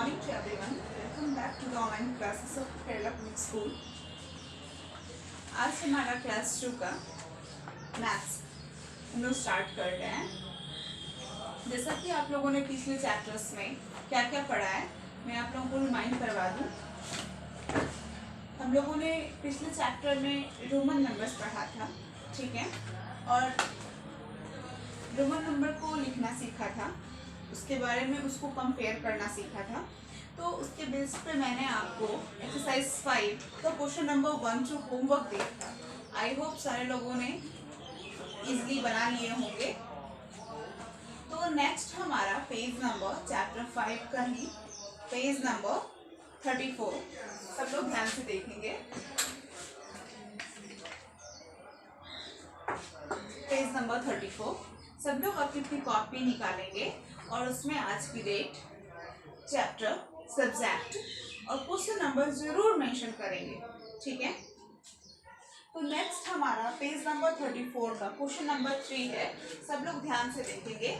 morning to everyone. Welcome back to the online classes of Kerala Public School. आज हमारा class 2 का maths हम लोग स्टार्ट कर रहे हैं। जैसा कि आप लोगों ने पिछले चैप्टर्स में क्या क्या पढ़ा है, मैं आप लोगों को रिमाइंड करवा दूँ। हम लोगों ने पिछले चैप्टर में रोमन नंबर्स पढ़ा था, ठीक है, और रोमन नंबर को लिखना सीखा था, उसके बारे में उसको कंपेयर करना सीखा था। तो उसके बेस पे मैंने आपको एक्सरसाइज 5 का क्वेश्चन नंबर 1 जो होमवर्क दिया था। आई होप सारे लोगों ने इजीली बना लिए होंगे। तो नेक्स्ट हमारा पेज नंबर चैप्टर 5 का ही पेज नंबर 34, सब लोग ध्यान से देखेंगे। पेज नंबर 34 सब लोग अपनी अपनी कॉपी निकालेंगे और उसमें आज की डेट, चैप्टर, सब्जेक्ट और क्वेश्चन नंबर जरूर मेंशन करेंगे, ठीक है। तो नेक्स्ट हमारा पेज नंबर 34 का क्वेश्चन नंबर 3 है, सब लोग ध्यान से देखेंगे।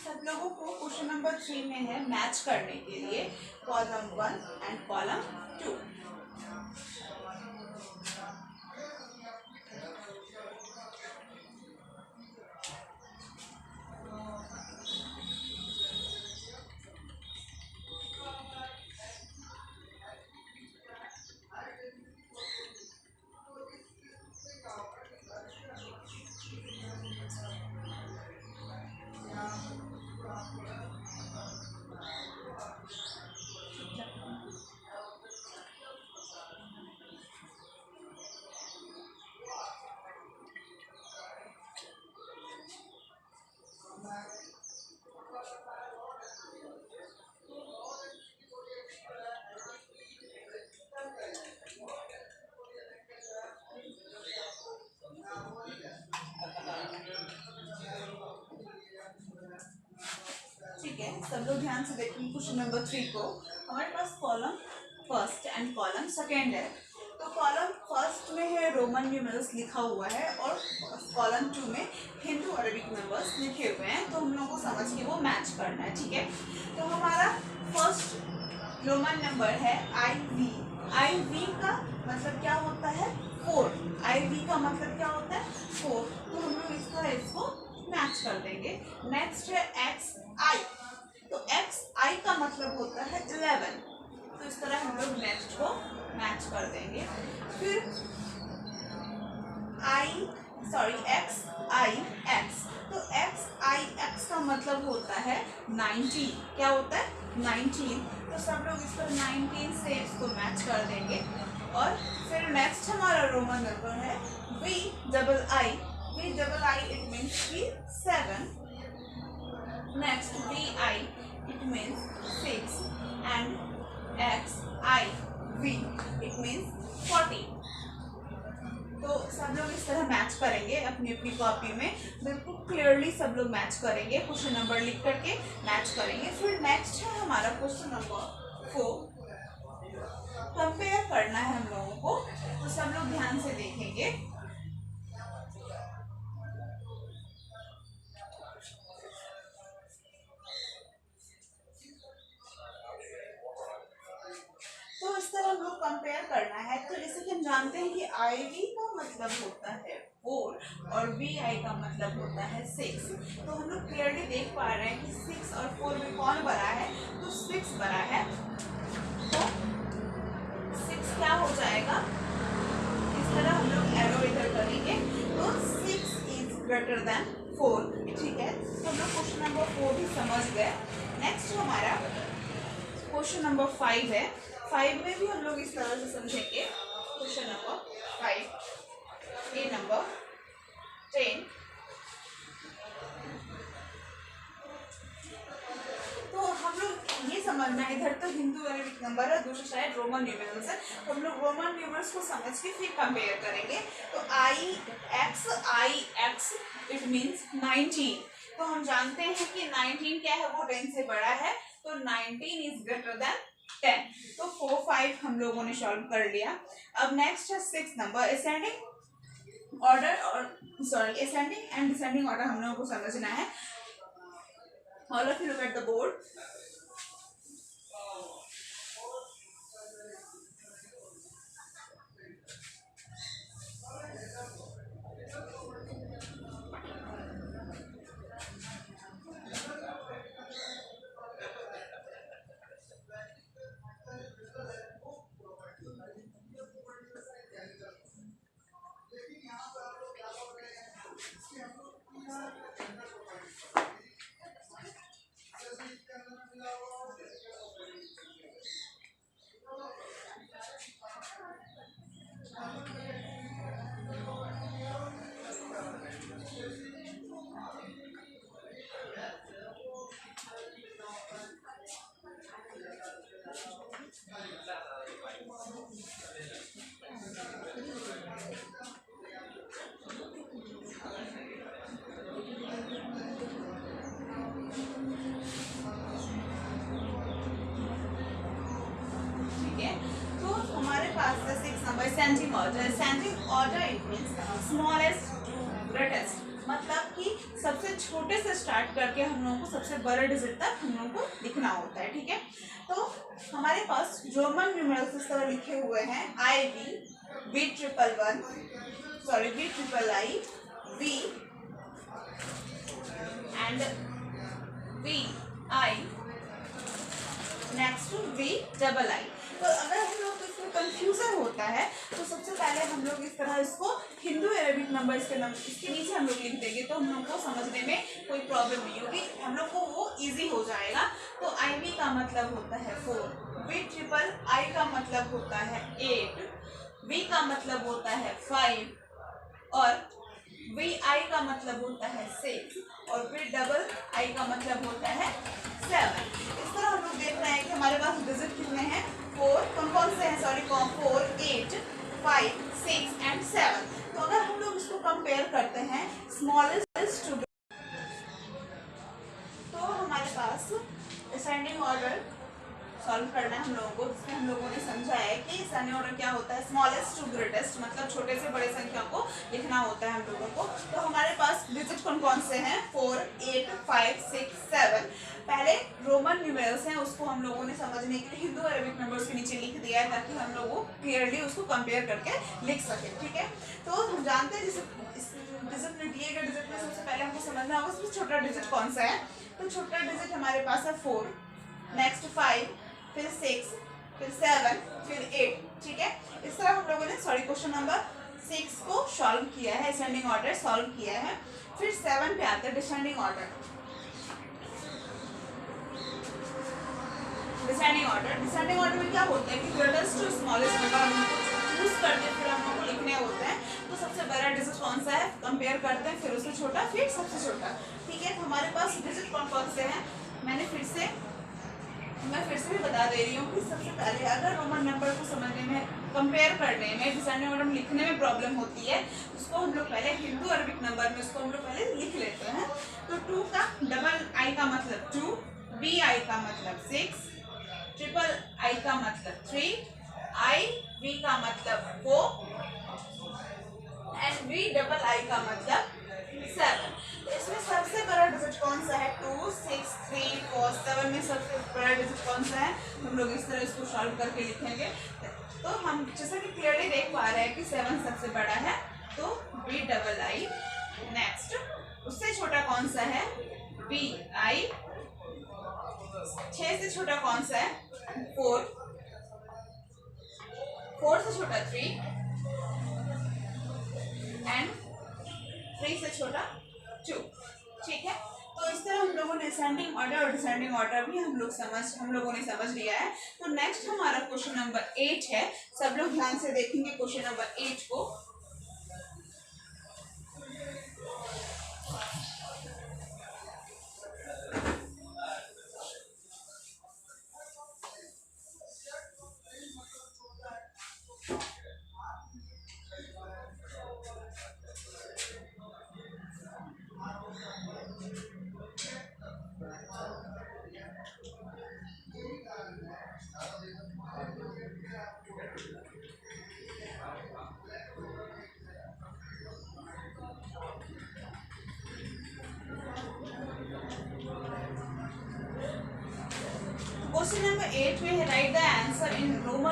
सब लोगों को क्वेश्चन नंबर 3 में है मैच करने के लिए कॉलम 1 एंड कॉलम 2। ठीक है, सब लोग ध्यान से देखेंगे क्वेश्चन नंबर 3 को। हमारे पास column first and column second है। तो कॉलम फर्स्ट में है रोमन न्यूमरल्स लिखा हुआ है और कॉलम 2 में हिंदू अरबिक नंबर्स लिखे हुए हैं। तो हम लोगों को समझ के वो मैच करना है, ठीक है। तो हमारा फर्स्ट रोमन नंबर है IV। IV का मतलब क्या होता है? 4। IV का मतलब क्या होता है? 4। तो हम लोग इसको मैच कर देंगे। नेक्स्ट है XI। तो XI का मतलब होता है 11। तो इस तरह हम लोग नेक्स्ट को मैच कर देंगे। फिर XIX। तो XIX का मतलब होता है 19। क्या होता है? 19। तो सब लोग इस पर 19 से इसको मैच कर देंगे। और फिर नेक्स्ट हमारा रोमन नंबर है VII। VII it means 7. Next VI it means 6 and XIV it means 40। तो सब लोग इस तरह मैच करेंगे अपनी अपनी कॉपी में, बिल्कुल क्लियरली सब लोग मैच करेंगे, क्वेश्चन नंबर लिख करके मैच करेंगे। फिर नेक्स्ट है हमारा क्वेश्चन नंबर 4, कंपेयर करना है हम लोगों को। तो सब लोग ध्यान से देखेंगे। तो इस तरह हम लोग कंपेयर करना है। तो जैसे कि हम जानते हैं कि IV का मतलब होता है 4 और VI का मतलब होता है 6। तो हम लोग क्लियरली देख पा रहे हैं कि 6 और 4 में कौन बड़ा है? तो 6 बड़ा है। तो 6 क्या हो जाएगा? इस तरह हम लोग एरो इधर करेंगे। तो 6 इज ग्रेटर देन 4, ठीक है। तो हम लोग क्वेश्चन नंबर 4 भी समझ गए। नेक्स्ट हमारा क्वेश्चन नंबर 5 है। 5 में भी हम लोग इस तरह से समझेंगे। क्वेश्चन नंबर 5, ए नंबर 10। तो हम लोग ये समझना है, इधर तो हिंदू अरबिक नंबर है, दूसरी साइड रोमन न्यूमरल्स है। तो हम लोग रोमन न्यूमरल्स को समझ के फिर कंपेयर करेंगे। तो IX इट मीन्स 19। तो हम जानते हैं कि 19 क्या है? वो 10 से बड़ा है। तो 19 इज ग्रेटर देन 10। तो 4 5 हम लोगों ने सॉल्व कर लिया। अब नेक्स्ट है 6 नंबर, असेंडिंग ऑर्डर और असेंडिंग एंड डिसेंडिंग ऑर्डर हम लोगों को समझना है। All of you look at the board. तो हमारे पास है 6 number ascending order. Ascending order it means smallest to greatest, मतलब कि सबसे छोटे से स्टार्ट करके हम लोगों को सबसे बड़े डिजिट तक हम लोगों को लिखना होता है, ठीक है। तो हमारे पास रोमन न्यूमेरल्स इस तरह लिखे हुए हैं IV, V111, sorry V3I, V and VI, next VII। तो अगर हम लोग इसमें कंफ्यूजन होता है तो सबसे पहले हम लोग इस तरह इसको हिंदू अरेबिक नंबर इसके नीचे हम लोग लिख देंगे, तो हम लोग को समझने में कोई प्रॉब्लम नहीं होगी, हम लोग को वो इजी हो जाएगा। तो IV का मतलब होता है 4, VIII का मतलब होता है 8, V का मतलब होता है 5 और VI का मतलब होता है 6 और VII का मतलब होता है 7। इस तरह हम लोग देख रहे हैं कि हमारे पास डिजिट कितने हैं, 4, कौन से हैं, सॉरी 4, 8, 5, 6 एंड 7। तो अगर हम लोग इसको कंपेयर करते हैं स्मॉलेस्ट टू, तो हमारे पास असेंडिंग ऑर्डर सॉल्व करना है हम लोगों को, जिसमें हम लोगों ने समझा है कि असेंडिंग ऑर्डर क्या होता है, स्मॉलेस्ट टू ग्रेटेस्ट, मतलब छोटे से बड़े संख्या को लिखना होता है हम लोगों को। तो हमारे पास डिजिट कौन से हैं, 4, 8, 5, 6, 7। पहले रोमन न्यूमेरल्स हैं, उसको हम लोगों ने समझने के लिए हिंदू अरेबिक नंबर्स के नीचे लिख दिया है ताकि हम लोग क्लियरली उसको कंपेयर करके लिख सकें, ठीक है। तो हम जानते हैं डिजिट में दिए गए डिजिट में सबसे पहले हमको समझना होगा सबसे छोटा डिजिट कौन सा है। तो छोटा डिजिट हमारे पास है 4, नेक्स्ट 5, फिर 6, फिर 7, फिर 8, ठीक है। इस तरह हम लोगों ने क्वेश्चन नंबर 6 को सॉल्व किया है, असेंडिंग ऑर्डर सॉल्व किया है। फिर 7 पे आते हैं डिसेंडिंग ऑर्डर। डिसेंडिंग ऑर्डर में क्या होता है कि ग्रेटेस्ट टू स्मॉलेस्ट नंबर हम चूज करते हैं, फिर हम लोग को लिखने होते हैं। तो सबसे बड़ा डिजिट कौन सा है कंपेयर करते हैं, फिर उससे छोटा, फिर सबसे छोटा, ठीक है। तो हमारे पास डिजिट कौन से हैं, मैं फिर से भी बता दे रही हूँ कि सबसे पहले अगर रोमन नंबर को समझने में, कंपेयर करने में, डिसेंडिंग ऑर्डर में लिखने में प्रॉब्लम होती है, उसको हम लोग पहले हिंदू अरबिक नंबर में उसको हम लोग पहले लिख लेते हैं। तो 2 का डबल I का मतलब 2, VI का मतलब 6, ट्रिपल I का मतलब 3, IV का मतलब 4 एंड VII का मतलब 7। तो इसमें सबसे बड़ा डिजिट कौन सा है, 2, 6, 3, 4, 7 में सबसे बड़ा डिजिट कौन सा है, हम लोग इस तरह इसको सॉल्व करके लिखेंगे। तो हम जैसा कि क्लियरली देख पा रहे हैं कि 7 सबसे बड़ा है, तो VII। नेक्स्ट उससे छोटा कौन सा है, VI। 6 से छोटा कौन सा है, 4, 4 से छोटा 3 एंड 3 से छोटा 2, ठीक है। तो इस तरह हम लोगों ने असेंडिंग ऑर्डर और डिसेंडिंग ऑर्डर भी हम लोगों ने समझ लिया है। तो नेक्स्ट हमारा क्वेश्चन नंबर 8 है, सब लोग ध्यान से देखेंगे क्वेश्चन नंबर 8 को।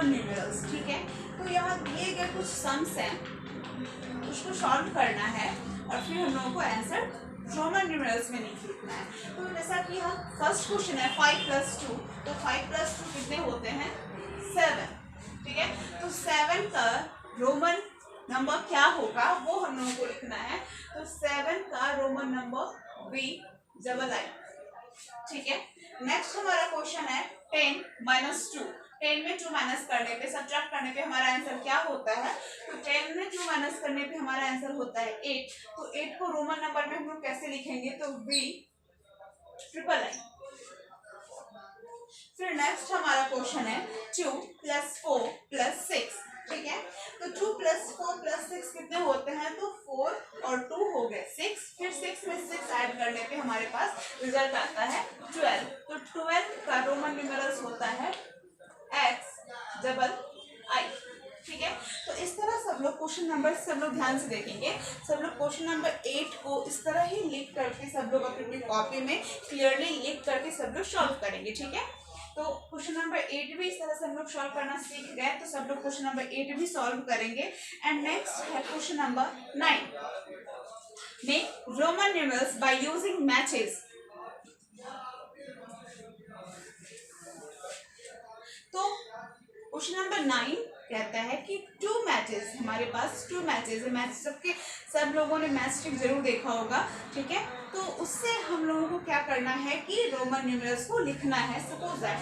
रोमन न्यूमेरल्स, ठीक है। तो यहाँ दिए गए कुछ सम्स हैं, उसको सॉल्व करना है और फिर हम लोगों को आंसर रोमन न्यूमेरल्स में लिखना है। तो जैसा कि हम फर्स्ट क्वेश्चन है 5 + 2, तो 5 + 2 कितने होते हैं 7, ठीक है। तो 7 का रोमन नंबर क्या होगा वो हम लोगों को लिखना है। तो 7 का रोमन नंबर VII, ठीक है। नेक्स्ट हमारा क्वेश्चन है 10 - 2। 10 में 2 माइनस करने पे, सब्ट्रैक्ट करने पे हमारा आंसर क्या होता है? तो 10 में 2 माइनस करने पे हमारा आंसर होता है 8। तो 8 को रोमन नंबर में हम लोग कैसे लिखेंगे? तो VIII। फिर नेक्स्ट हमारा क्वेश्चन है 2 + 4 + 6, ठीक है। तो 2 + 4 + 6 कितने होते हैं? तो 4 और 2 हो गए 6। फिर 6 में 6 ऐड करने पे हमारे पास रिजल्ट आता है 12। तो 12 का रोमन न्यूमेरल्स होता है XII, ठीक है। तो इस तरह सब लोग क्वेश्चन नंबर सब लोग ध्यान से देखेंगे। सब लोग क्वेश्चन नंबर 8 को इस तरह ही लिख करके सब लोग अपनी कॉपी में क्लियरली लिख करके सब लोग सॉल्व करेंगे, ठीक है। तो क्वेश्चन नंबर 8 भी इस तरह से हम लोग सॉल्व करना सीख गए, तो सब लोग क्वेश्चन नंबर 8 भी सॉल्व करेंगे। एंड नेक्स्ट है question number 9, make Roman numerals by using matches. तो क्वेश्चन नंबर 9 कहता है कि 2 मैचेस, हमारे पास 2 मैचेस है। मैच सबके सब लोगों ने मैच स्टिक जरूर देखा होगा, ठीक है। तो उससे हम लोगों को क्या करना है कि रोमन न्यूमेरल्स को लिखना है। सपोज दैट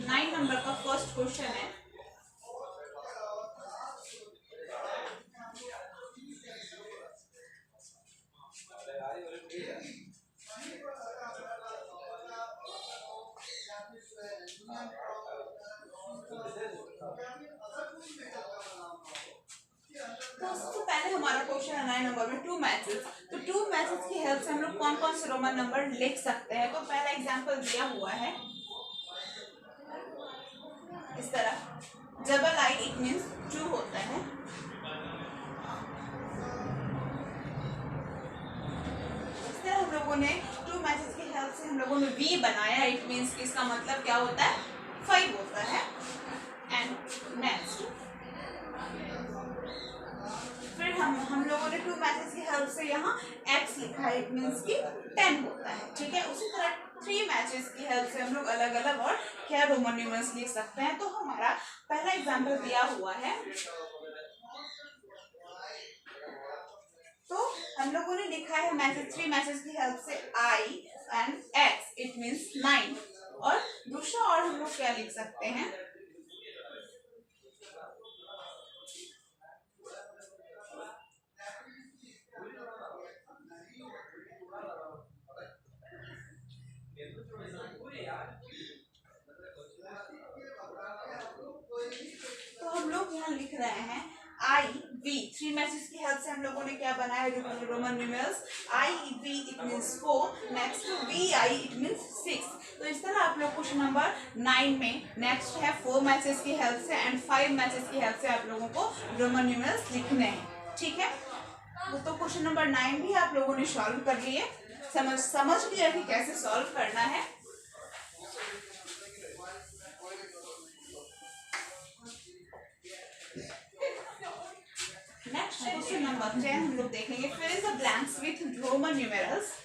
9 नंबर का फर्स्ट क्वेश्चन है, तो सबसे पहले हमारा क्वेश्चन है 9 नंबर में 2 मैचेस। तो 2 मैचेस की हेल्प से हम लोग कौन कौन से रोमन नंबर लिख सकते हैं? तो पहला एग्जांपल दिया हुआ है इस तरह, II इट मींस 2 होता है। इस तरह हम लोगों ने 2 मैचेस की हेल्प से हम लोगों ने V बनाया, इट मींस इसका मतलब क्या होता है 5 होता है। एंड नेक्स्ट फिर हम लोगों ने 2 मैचेस की हेल्प से यहाँ X लिखा है, इट मींस कि 10 होता है, ठीक है। उसी तरह 3 मैचेस की हेल्प से हम लोग अलग अलग और क्या रोमन न्यूमेरल्स लिख सकते हैं। तो हमारा पहला एग्जांपल दिया हुआ है, तो हम लोगों ने लिखा है मैचेस 3 मैचेस की हेल्प से I and X it means 9। और दूसरा और हम लोग क्या लिख सकते हैं? तो हम लोग यहाँ लिख रहे हैं IV। 3 मैचेस की हेल्प से हम लोगों ने क्या बनाया Roman numerals? IV it means 4, next VI it means 6। तो इस तरह आप लोग क्वेश्चन नंबर 9 में नेक्स्ट है 4 मैचेस की हेल्प से एंड 5 मैचेस की हेल्प से आप लोगों को रोमन न्यूमेरल्स लिखने हैं, ठीक है। तो क्वेश्चन नंबर 9 भी आप लोगों ने सॉल्व कर लिए, समझ लिया कि कैसे सॉल्व करना है। नेक्स्ट क्वेश्चन नंबर 10 हम लोग देखेंगे, fill in the blanks with Roman numerals.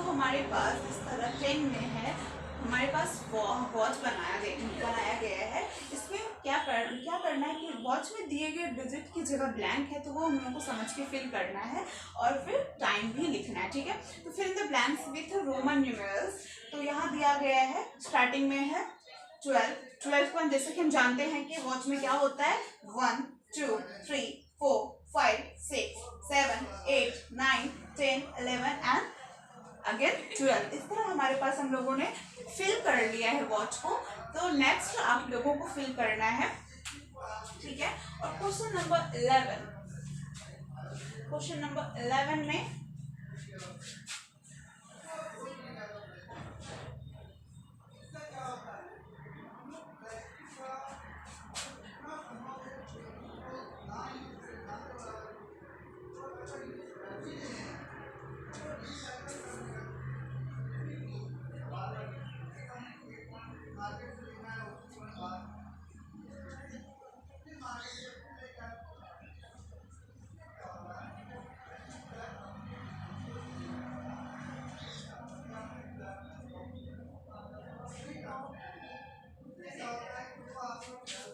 हमारे पास इस तरह 10 में है हमारे पास वॉच बनाया गया है। इसमें क्या करना है कि वॉच में दिए गए डिजिट की जगह ब्लैंक है तो वो हम लोगों को समझ के फिल करना है और फिर टाइम भी लिखना है, ठीक है। तो fill the blanks with Roman numerals. तो यहाँ दिया गया है, स्टार्टिंग में है 12 को जैसे कि हम जानते हैं कि वॉच में क्या होता है 1 2 3 4 5 6 7 8 9 10 11 एंड अगेन 12। इस तरह हमारे पास हम लोगों ने फिल कर लिया है वॉच को। तो नेक्स्ट आप लोगों को फिल करना है, ठीक है। और क्वेश्चन नंबर 11 में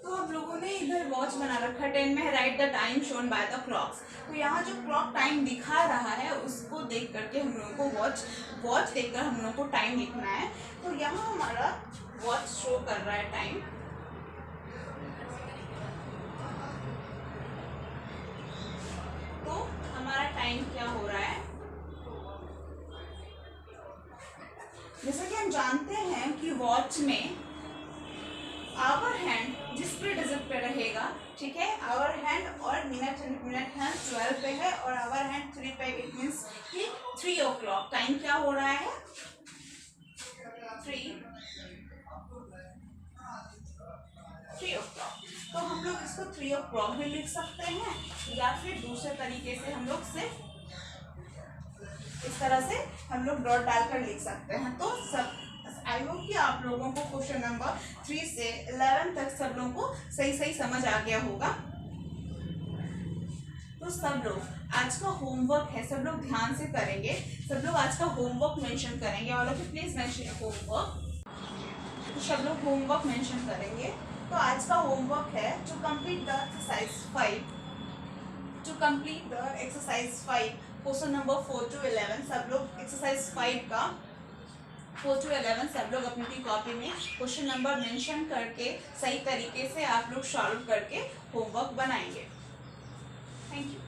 तो हम लोगों ने इधर वॉच बना रखा है, 10 में है right the time shown by the clocks. तो यहाँ जो क्लॉक टाइम दिखा रहा है उसको देख करके हम लोगों को वॉच देखकर हम लोगों को टाइम लिखना है। तो यहाँ हमारा वॉच शो कर रहा है टाइम। तो हमारा टाइम क्या हो रहा है, जैसा कि हम जानते हैं कि वॉच में आवर हैंड जिस पे डिजिट पे रहेगा, ठीक है, आवर हैंड और मिनट हैंड 12 पे है और आवर हैंड 3 पे, इट मीन्स कि 3 o'clock टाइम क्या हो रहा है 3 o'clock। तो हम लोग इसको 3 o'clock भी लिख सकते हैं या फिर दूसरे तरीके से हम लोग सिर्फ इस तरह से हम लोग डॉट डालकर लिख सकते हैं। तो सब आई होप कि आप लोगों को क्वेश्चन नंबर 3 से 11 तक सब लोगों को सही समझ आ गया होगा। तो सब लोग आज का होमवर्क है, सब लोग ध्यान से करेंगे। सब लोग आज का होमवर्क मेंशन करेंगे। All of you please mention homework. तो सब लोग होमवर्क मेंशन करेंगे। तो आज का होमवर्क है to complete the exercise 5 question number 4 to 11। सब लोग एक्सरसाइज 5 का 4 to 11 सब लोग अपनी कॉपी में क्वेश्चन नंबर मेंशन करके सही तरीके से आप लोग सॉल्व करके होमवर्क बनाएंगे। Thank you.